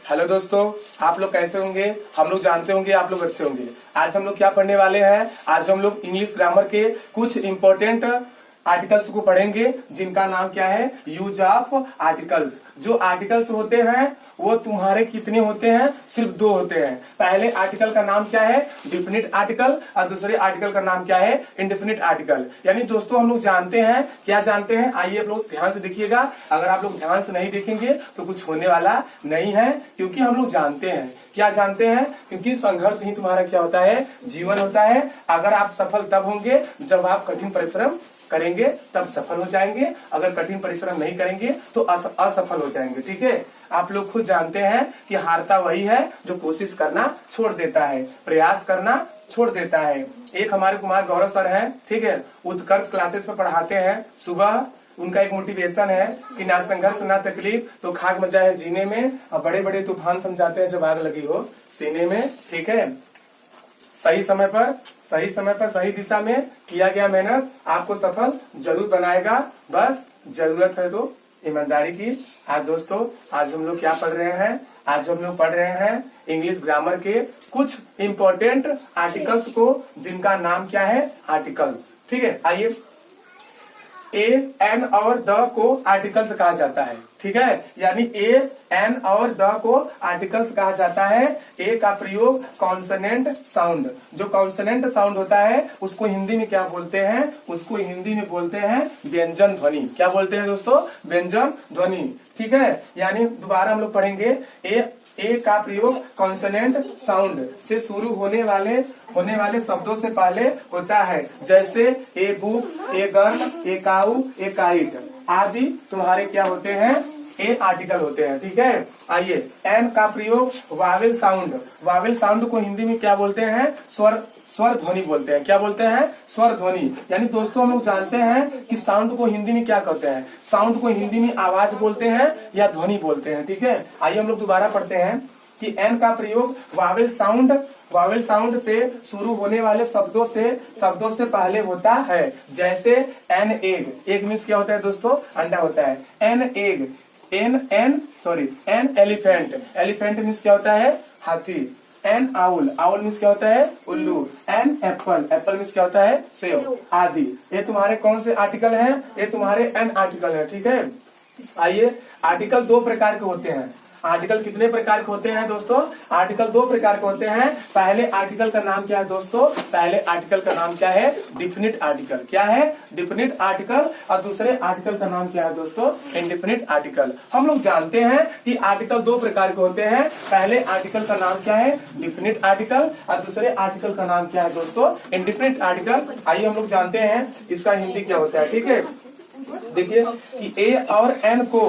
Hello दोस्तों, आप लोग कैसे होंगे। हम लोग जानते होंगे आप लोग अच्छे होंगे। आज हम लोग क्या पढ़ने वाले हैं। आज हम लोग इंग्लिश ग्रामर के कुछ इंपॉर्टेंट आर्टिकल्स को पढ़ेंगे जिनका नाम क्या है, यूज ऑफ आर्टिकल्स। जो आर्टिकल्स होते हैं वो तुम्हारे कितने होते हैं, सिर्फ 2 होते हैं। पहले आर्टिकल का नाम क्या है, डिफिनिट आर्टिकल, और दूसरे आर्टिकल का नाम क्या है, इंडेफिनिट आर्टिकल। यानी दोस्तों हम लोग जानते हैं, क्या जानते हैं, आइए आप लोग ध्यान से देखिएगा। अगर आप लोग ध्यान से नहीं देखेंगे तो कुछ होने वाला नहीं है, क्योंकि हम लोग जानते हैं। क्या जानते हैं, क्योंकि संघर्ष ही तुम्हारा क्या होता है, जीवन होता है। अगर आप सफल तब होंगे जब आप कठिन परिश्रम करेंगे, तब सफल हो जाएंगे। अगर कठिन परिश्रम नहीं करेंगे तो असफल हो जाएंगे। ठीक है, आप लोग खुद जानते हैं कि हारता वही है जो कोशिश करना छोड़ देता है, प्रयास करना छोड़ देता है। एक हमारे कुमार गौरव सर हैं, ठीक है, उत्कर्ष क्लासेस में पढ़ाते हैं। सुबह उनका एक मोटिवेशन है कि ना संघर्ष ना तकलीफ तो खाक मचा है जीने में, और बड़े बड़े तूफान थम जाते हैं जब आग लगी हो सीने में। ठीक है, सही समय पर सही दिशा में किया गया मेहनत आपको सफल जरूर बनाएगा, बस जरूरत है तो ईमानदारी की। आज दोस्तों, आज हम लोग क्या पढ़ रहे हैं, आज हम लोग पढ़ रहे हैं इंग्लिश ग्रामर के कुछ इंपॉर्टेंट आर्टिकल्स को जिनका नाम क्या है, आर्टिकल्स। ठीक है, आइए। ए, एन और द को आर्टिकल्स कहा जाता है। ठीक है, यानी ए, एन और द को आर्टिकल्स कहा जाता है। ए का प्रयोग कॉन्सोनेंट साउंड, जो कॉन्सोनेंट साउंड होता है उसको हिंदी में क्या बोलते हैं, उसको हिंदी में बोलते हैं व्यंजन ध्वनि। क्या बोलते हैं दोस्तों, व्यंजन ध्वनि। ठीक है, यानी दोबारा हम लोग पढ़ेंगे। ए का प्रयोग कॉन्सोनेंट साउंड से शुरू होने वाले शब्दों से पहले होता है, जैसे a book, a girl, A cow, A kite आदि तुम्हारे क्या होते हैं, ए आर्टिकल होते हैं। ठीक है, आइए। एन का प्रयोग वावेल साउंड को हिंदी में क्या बोलते हैं, स्वर ध्वनि बोलते हैं। क्या बोलते हैं, स्वर ध्वनि। यानी दोस्तों हम लोग जानते हैं कि साउंड को हिंदी में क्या कहते हैं, साउंड को हिंदी में आवाज बोलते हैं या ध्वनि बोलते हैं। ठीक है, आइए हम लोग दोबारा पढ़ते हैं कि एन का प्रयोग वावेल साउंड से शुरू होने वाले शब्दों से पहले होता है, जैसे एन एग मीन्स क्या होता है दोस्तों, अंडा होता है। An egg, an elephant means क्या होता है, हाथी। एन आउल मीन्स क्या होता है, उल्लू। एन एप्पल मीन्स क्या होता है, सेब आदि। ये तुम्हारे कौन से आर्टिकल हैं, ये तुम्हारे एन आर्टिकल है। ठीक है, आइए। आर्टिकल 2 प्रकार के होते हैं। आर्टिकल कितने प्रकार के होते हैं दोस्तों, आर्टिकल 2 प्रकार के होते हैं। पहले आर्टिकल का नाम क्या है दोस्तों, पहले आर्टिकल का नाम क्या है, डिफिनिट आर्टिकल। क्या है, डिफिनिट आर्टिकल। और दूसरे आर्टिकल का नाम क्या है दोस्तों, इंडेफिनिट आर्टिकल। हम लोग जानते हैं कि आर्टिकल 2 प्रकार के होते हैं। पहले आर्टिकल का नाम क्या है, डिफिनिट आर्टिकल, और दूसरे आर्टिकल का नाम क्या है दोस्तों, इंडेफिनिट आर्टिकल। आइए हम लोग जानते हैं इसका हिंदी क्या होता है। ठीक है, देखिए कि ए और एन को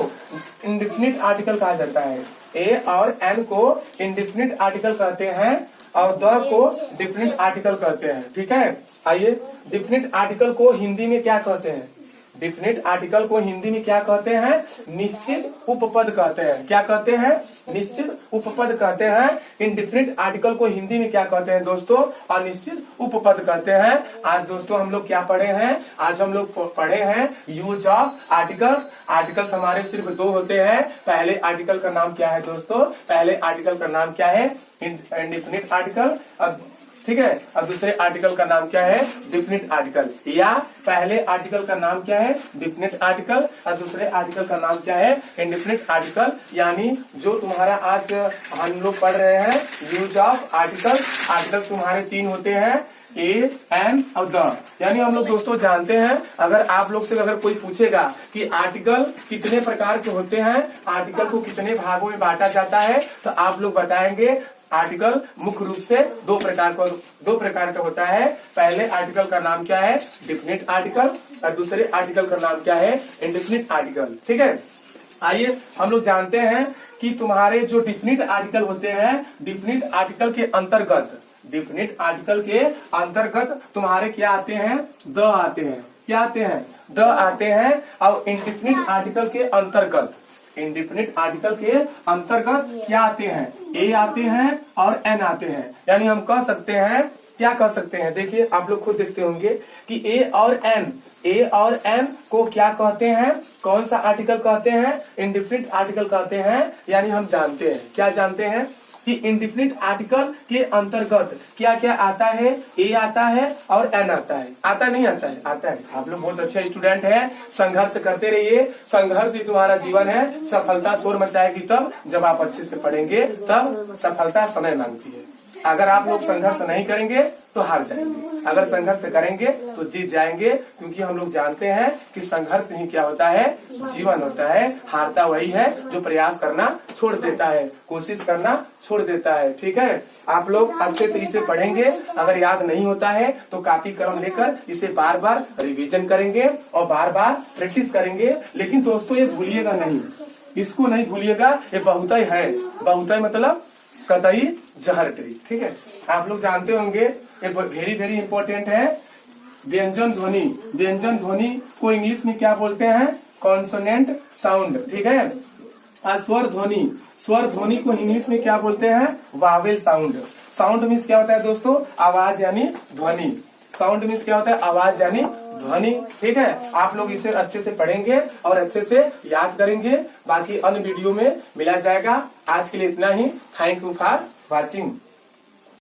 इंडेफिनिट आर्टिकल कहा जाता है। ए और एन को इंडेफिनिट आर्टिकल कहते हैं और द को डिफिनिट आर्टिकल कहते हैं। ठीक है, आइए। डिफिनिट आर्टिकल को हिंदी में क्या कहते हैं, डिफिनिट आर्टिकल को हिंदी में क्या कहते हैं, निश्चित उपपद कहते हैं। क्या कहते हैं, निश्चित उपपद कहते हैं। इंडेफिनिट आर्टिकल को हिंदी में क्या कहते हैं दोस्तों, अनिश्चित उपपद कहते हैं। आज दोस्तों हम लोग क्या पढ़े हैं, आज हम लोग पढ़े हैं यूज ऑफ आर्टिकल्स। आर्टिकल्स हमारे सिर्फ 2 होते हैं। पहले आर्टिकल का नाम क्या है दोस्तों, पहले आर्टिकल का नाम क्या है, इंडेफिनिट आर्टिकल। ठीक है, अब दूसरे आर्टिकल का नाम क्या है, डिफिनिट आर्टिकल। या पहले आर्टिकल का नाम क्या है, डिफिनिट आर्टिकल, और दूसरे आर्टिकल का नाम क्या है, इंडेफिनिट आर्टिकल। यानी जो तुम्हारा आज हम लोग पढ़ रहे हैं यूज ऑफ आर्टिकल। आर्टिकल तुम्हारे 3 होते हैं, ए, एन और द। यानी हम लोग दोस्तों जानते हैं, अगर आप लोग से अगर कोई पूछेगा कि आर्टिकल कितने प्रकार के होते हैं, आर्टिकल को कितने भागों में बांटा जाता है, तो आप लोग बताएंगे आर्टिकल मुख्य रूप से 2 प्रकार का होता है। पहले आर्टिकल का नाम क्या है, डिफिनिट आर्टिकल, और दूसरे आर्टिकल का नाम क्या है, इंडेफिनिट आर्टिकल। ठीक है, आइए हम लोग जानते हैं कि तुम्हारे जो डिफिनिट आर्टिकल होते हैं, डिफिनिट आर्टिकल के अंतर्गत तुम्हारे क्या आते हैं, द आते हैं। क्या आते हैं, द आते हैं। और इंडेफिनिट आर्टिकल के अंतर्गत क्या आते हैं, ए आते हैं और एन आते हैं। यानी हम कह सकते हैं, क्या कह सकते हैं, देखिए आप लोग खुद देखते होंगे कि ए और एन ए और एम को क्या कहते हैं, कौन सा आर्टिकल कहते हैं, इंडिफिनिट आर्टिकल कहते हैं। यानी हम जानते हैं, क्या जानते हैं कि इंडिफिनिट आर्टिकल के अंतर्गत क्या क्या आता है, ए आता है और एन आता है। आता नहीं आता है, आता है। आप लोग बहुत अच्छे स्टूडेंट हैं, संघर्ष करते रहिए, संघर्ष ही तुम्हारा जीवन है। सफलता शोर मचाएगी तब जब आप अच्छे से पढ़ेंगे, तब सफलता समय मांगती है। अगर आप लोग संघर्ष नहीं करेंगे तो हार जाएंगे, अगर संघर्ष करेंगे तो जीत जाएंगे, क्योंकि हम लोग जानते हैं कि संघर्ष ही क्या होता है, जीवन होता है। हारता वही है जो प्रयास करना छोड़ देता है, कोशिश करना छोड़ देता है। ठीक है, आप लोग अच्छे से इसे पढ़ेंगे। अगर याद नहीं होता है तो कॉपी कलम लेकर इसे बार बार रिवीजन करेंगे और बार बार प्रैक्टिस करेंगे। लेकिन दोस्तों ये भूलिएगा नहीं, इसको नहीं भूलिएगा, ये बहुतय है। बहुतय मतलब कतई जहर ट्री। ठीक है, आप लोग जानते होंगे, ये वेरी वेरी इंपॉर्टेंट है। व्यंजन ध्वनि, व्यंजन ध्वनि को इंग्लिश में क्या बोलते हैं, कॉन्सोनेंट साउंड। ठीक है, स्वर ध्वनि, स्वर ध्वनि को इंग्लिश में क्या बोलते हैं, वावेल साउंड। साउंड मीन्स क्या होता है दोस्तों, आवाज यानी ध्वनि। साउंड मीन्स क्या होता है, आवाज यानी ध्वनि। ठीक है, आप लोग इसे अच्छे से पढ़ेंगे और अच्छे से याद करेंगे। बाकी अन्य वीडियो में मिला जाएगा। आज के लिए इतना ही। Thank you for watching.